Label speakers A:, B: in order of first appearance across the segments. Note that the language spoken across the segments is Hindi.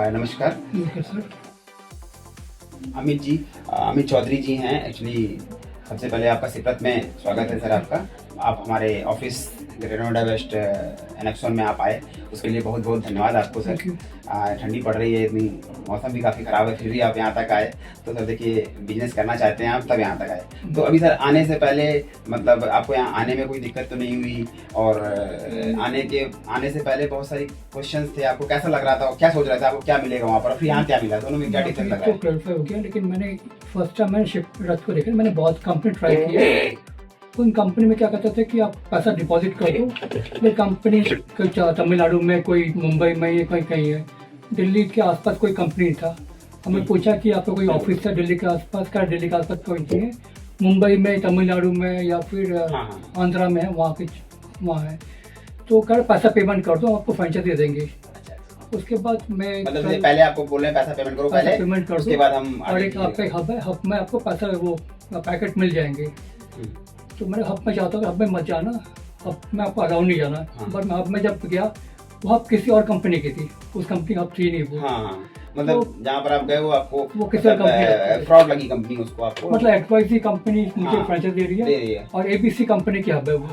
A: नमस्कार।
B: नमस्कार सर।
A: अमित चौधरी जी हैं। एक्चुअली सबसे पहले आपका सिप्रत में स्वागत है सर आपका। आप हमारे ऑफिस ग्रेटर नोएडा वेस्ट एनेक्सॉन में आप आए, उसके लिए बहुत बहुत धन्यवाद आपको सर।
B: Thank you.
A: ठंडी पड़ रही है, इतनी मौसम भी काफ़ी ख़राब है, फिर भी आप यहाँ तक आए। तो सर देखिए, बिजनेस करना चाहते हैं आप, तब यहाँ तक आए। तो अभी सर आने से पहले मतलब आपको यहाँ आने में कोई दिक्कत तो नहीं हुई? और आने से पहले बहुत सारी क्वेश्चंस थे, आपको कैसा लग रहा था, क्या सोच रहे थे, आपको क्या मिलेगा वहाँ पर, और फिर यहाँ क्या मिला, दोनों में क्या डिफरेंस लगा
B: तो
A: है?
B: क्लैरिफाई हो गया, लेकिन मैंने फर्स्ट टाइम मैंने शिफ्ट को देखा, मैंने बहुत कंपनी ट्राई किया। तो उन कंपनी में क्या कहते थे कि आप पैसा डिपॉजिट कर दो। ये कंपनी कोई तमिलनाडु में, कोई मुंबई में, ये कोई कहीं है। दिल्ली के आसपास कोई कंपनी था। हमें पूछा कि आपका कोई ऑफिस है दिल्ली के आसपास? क्या दिल्ली के आसपास कोई नहीं है, मुंबई में, तमिलनाडु में या फिर आंध्रा में है, वहाँ है। तो कर पैसा पेमेंट कर दो, आपको फ्रेंचाइजी दे देंगे। उसके बाद मैं
A: मतलब ये पहले आपको बोल रहे हैं पैसा पेमेंट करो, पहले
B: पेमेंट कर
A: उसके बाद हम
B: और एक आपका एक हब है, हब में आपको पैसा वो पैकेट मिल जाएंगे। तो मैंने हब में जाता हूँ, हब में मत जाना, हब में आपको अराउंड नहीं जाना। बट मैं हब में जब गया, वो हब किसी और कंपनी की थी, उस कंपनी हब थी नहीं वो।
A: मतलब तो, जहाँ पर आप गए वो आपको
B: वो किसी और कंपनी,
A: फ्रॉड लगी कंपनी उसको आपको,
B: मतलब XYZ कंपनी मुझे फ्रेंचाइज दे रही है और ABC कंपनी की हब है वो।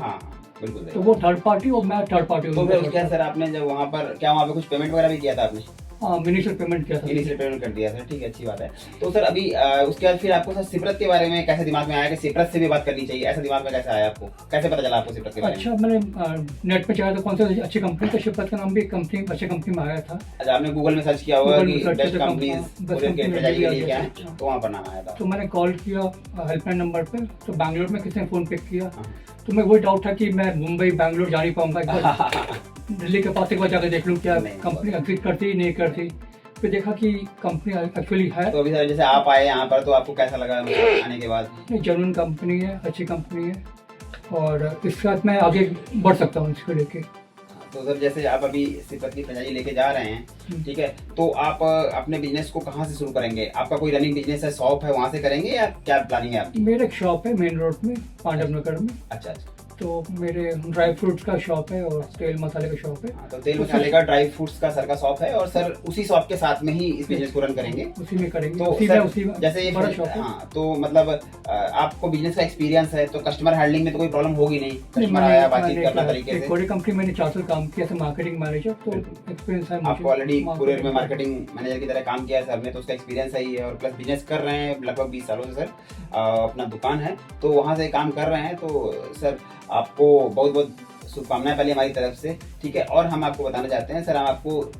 A: बिल्कुल।
B: तो वो थर्ड पार्टी और मैं थर्ड पार्टी हूँ।
A: तो फिर क्या सर आपने जब वहाँ पर पे कुछ पेमेंट वगैरह भी किया था आपने?
B: हाँ, इनिशियल पेमेंट किया था।
A: इनिशियल पेमेंट कर दिया सर, ठीक है, अच्छी बात है। तो सर अभी उसके बाद फिर आपको सर सिप्रत के बारे में कैसे दिमाग में आया कि सिप्रत से भी बात करनी चाहिए, ऐसा दिमाग में कैसे आया आपको, कैसे पता चला आपको सिप्रत के बारे में?
B: अच्छा, मैंने नेट पे चाहा तो कौन सी अच्छी कंपनी था, सिप्रत का नाम भी कंपनी अच्छी कंपनी में आया था।
A: अच्छा, आपने गूगल में सर्च किया होगा कि बेस्ट कंपनीज क्या है, तो वहाँ पर नाम आया था।
B: तो मैंने कॉल किया हेल्पलाइन नंबर पे, तो बैंगलोर में किसी ने फ़ोन पिक किया। तो मैं वही डाउट था कि मैं मुंबई बैंगलोर जा नहीं पाऊंगा, एक बार दिल्ली के पास एक बार जाकर देख लूँ क्या कंपनी एग्जिट करती नहीं करती। फिर देखा कि कंपनी एक्चुअली है।
A: तो अभी सर जैसे आप आए यहाँ पर, तो आपको कैसा लगा आने के बाद?
B: जेन्युइन कंपनी है, अच्छी कंपनी है, और इसके साथ मैं आगे बढ़ सकता हूँ इसको लेके।
A: तो सर जैसे आप अभी सिप्रत की फ्रेंचाइजी लेके जा रहे हैं, ठीक है, तो आप अपने बिजनेस को कहाँ से शुरू करेंगे? आपका कोई रनिंग बिजनेस है, शॉप है, वहाँ से करेंगे या क्या प्लानिंग है आपकी?
B: मेरा एक शॉप है मेन रोड में, पांडव नगर में।
A: अच्छा।
B: तो मेरे ड्राई फ्रूट्स का शॉप है और तेल मसाले का शॉप है।
A: तो तेल मसाले का, ड्राई फ्रूट्स का सर का शॉप है, और सर उसी शॉप के साथ में ही इस बिजनेस को रन करेंगे?
B: उसी में करेंगे।
A: तो
B: उसी में
A: जैसे ये
B: बड़ा शॉप है।
A: तो मतलब आपको बिजनेस का एक्सपीरियंस है, तो कस्टमर हैंडलिंग में तो कोई प्रॉब्लम होगी नहीं? कस्टमर आया, बातचीत करना तरीके से।
B: बड़ी कंपनी मैंने 4 साल काम किया था मार्केटिंग मैनेजर, तो एक्सपीरियंस है।
A: आपको ऑलरेडी कुरियर में मार्केटिंग मैनेजर की तरह काम किया है सर ने, तो उसका एक्सपीरियंस सही है। और प्लस बिजनेस कर रहे हैं लगभग 20 सालों से सर, अपना दुकान है, तो वहाँ से काम कर रहे हैं। तो सर आपको बहुत बहुत शुभकामनाएं पहले हमारी तरफ से, ठीक है। और हम आपको बताना चाहते हैं सर, हम आपको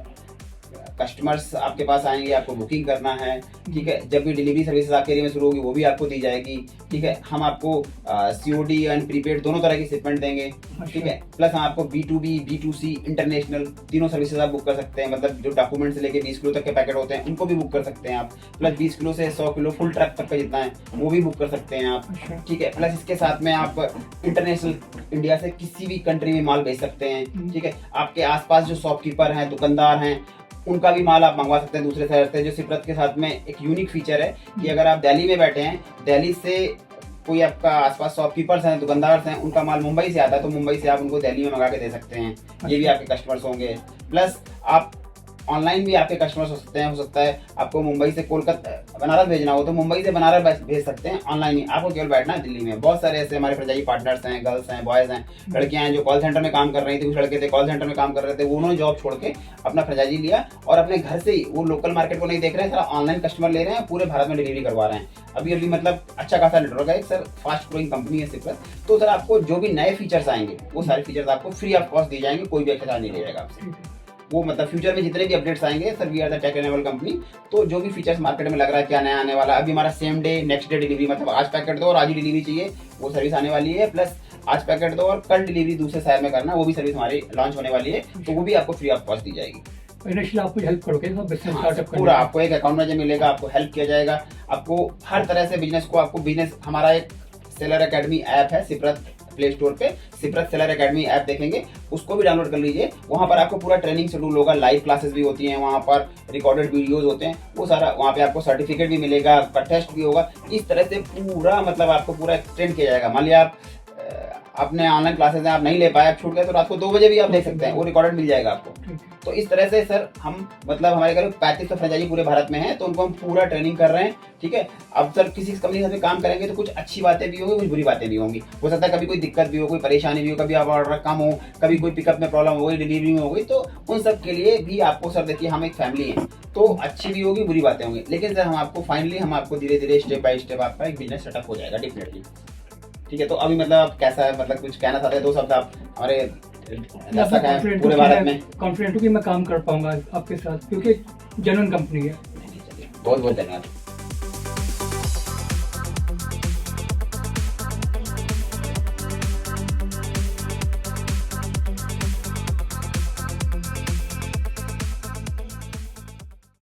A: कस्टमर्स आपके पास आएंगे, आपको बुकिंग करना है, ठीक है। जब भी डिलीवरी सर्विसेज आपके एरिया में शुरू होगी वो भी आपको दी जाएगी, ठीक है। हम आपको COD एंड प्रीपेड दोनों तरह की शिपमेंट देंगे, ठीक है। प्लस हम आपको B2B, B2C, इंटरनेशनल तीनों सर्विसेज आप बुक कर सकते हैं। मतलब जो डॉक्यूमेंट से लेके 20 किलो तक के पैकेट होते हैं उनको भी बुक कर सकते हैं आप। प्लस 20 किलो से 100 किलो फुल ट्रक तक का जितना है वो भी बुक कर सकते हैं आप, ठीक है। प्लस इसके साथ में आप इंटरनेशनल इंडिया से किसी भी कंट्री में माल भेज सकते हैं, ठीक है। आपके आसपास जो शॉपकीपर हैं, दुकानदार हैं, उनका भी माल आप मंगवा सकते हैं दूसरे शहर से। जो सिप्रत के साथ में एक यूनिक फीचर है कि अगर आप दिल्ली में बैठे हैं, दिल्ली से कोई आपका आसपास शॉपकीपर्स हैं, दुकानदार हैं, उनका माल मुंबई से आता है, तो मुंबई से आप उनको दिल्ली में मंगा के दे सकते हैं। ये भी आपके कस्टमर्स होंगे। प्लस आप ऑनलाइन भी आपके कस्टमर्स हो सकते हैं। हो सकता है आपको मुंबई से कोलकाता, बनारस भेजना हो तो मुंबई से बनारस भेज सकते हैं ऑनलाइन ही, आपको केवल बैठना है दिल्ली में। बहुत सारे ऐसे हमारे फ्रेंचाइजी पार्टनर्स हैं, गर्ल्स हैं, बॉयज़ हैं, लड़कियां हैं जो कॉल सेंटर में काम कर रही थी, कुछ लड़के थे कॉल सेंटर में काम कर रहे थे, वो उन्होंने जॉब छोड़ के अपना फ्रेंचाइजी लिया और अपने घर से ही, वो लोकल मार्केट को नहीं देख रहे हैं, सारा ऑनलाइन कस्टमर ले रहे हैं, पूरे भारत में डिलीवरी करवा रहे हैं। अभी मतलब अच्छा खासा नेटवर्क है सर, फास्ट ग्रोइंग कंपनी है सिप्रत। तो सर आपको जो भी नए फीचर्स आएंगे वो सारे फीचर्स आपको फ्री ऑफ कॉस्ट दिए जाएंगे, कोई भी एक्स्ट्रा चार्ज नहीं रहेगा आपसे। वो मतलब फ्यूचर में जितने भी अपडेट्स आएंगे sir, we are the tech enable company. तो जो भी फीचर्स मार्केट में लग रहा है क्या नया आने वाला, अभी हमारा same day next day delivery, मतलब आज पैकेट दो और आज ही डिलीवरी चाहिए, वो सर्विस आने वाली है। प्लस आज पैकेट दो और कल डिलीवरी दूसरे शहर में करना, वो भी सर्विस हमारी लॉन्च होने वाली है, तो वो भी आपको फ्री ऑफ कॉस्ट दी जाएगी।
B: इनिशियली आपको हेल्प करोगे बिजनेस स्टार्टअप करने,
A: पूरा आपको एक अकाउंट मैनेजर मिलेगा, आपको हेल्प किया जाएगा, आपको हर तरह से बिजनेस को, आपको बिजनेस, हमारा एक सेलर एकेडमी ऐप है सिप्रत प्ले स्टोर पे, सिप्रत सेलर एकेडमी ऐप देखेंगे, उसको भी डाउनलोड कर लीजिए। वहाँ पर आपको पूरा ट्रेनिंग शेड्यूल होगा, लाइव क्लासेस भी होती हैं, वहाँ पर रिकॉर्डेड वीडियोस होते हैं, वो सारा वहाँ पे आपको सर्टिफिकेट भी मिलेगा, आपका टेस्ट भी होगा। इस तरह से पूरा मतलब आपको पूरा एक्सटेंड किया जाएगा। मान लिया आप अपने ऑनलाइन क्लासेस हैं, आप नहीं ले पाए, आप छूट गए, तो रात को 2 बजे भी आप देख सकते हैं, वो रिकॉर्डेड मिल जाएगा आपको।
B: ठीक है।
A: तो इस तरह से सर हम मतलब हमारे करीब 3500 फ्रेंचाइजी पूरे भारत में है, तो उनको हम पूरा ट्रेनिंग कर रहे हैं। ठीक है, अब सर किसी कंपनी के साथ में काम करेंगे तो कुछ अच्छी बातें भी होंगी, कुछ बुरी बातें भी होंगी। हो सकता है कभी कोई दिक्कत भी हो, कोई परेशानी भी हो, कभी आप ऑर्डर कम हो, कभी कोई पिकअप में प्रॉब्लम हो गई, डिलीवरी में हो गई, तो उन सब के लिए भी आपको सर देखिए हम एक फैमिली है, तो अच्छी भी होगी, बुरी बातें होंगी, लेकिन सर हम आपको फाइनली हम आपको धीरे धीरे स्टेप बाय स्टेप आपका एक बिजनेस सेटअप हो जाएगा डेफिनेटली। ठीक है, तो अभी मतलब आप कैसा है, मतलब कुछ कहना चाहते हैं 2 शब्द आप हमारे दर्शक हैं पूरे भारत में?
B: कॉन्फिडेंट हूँ कि मैं काम कर पाऊंगा आपके साथ, क्योंकि जेन्युइन कंपनी है।
A: बहुत बहुत धन्यवाद।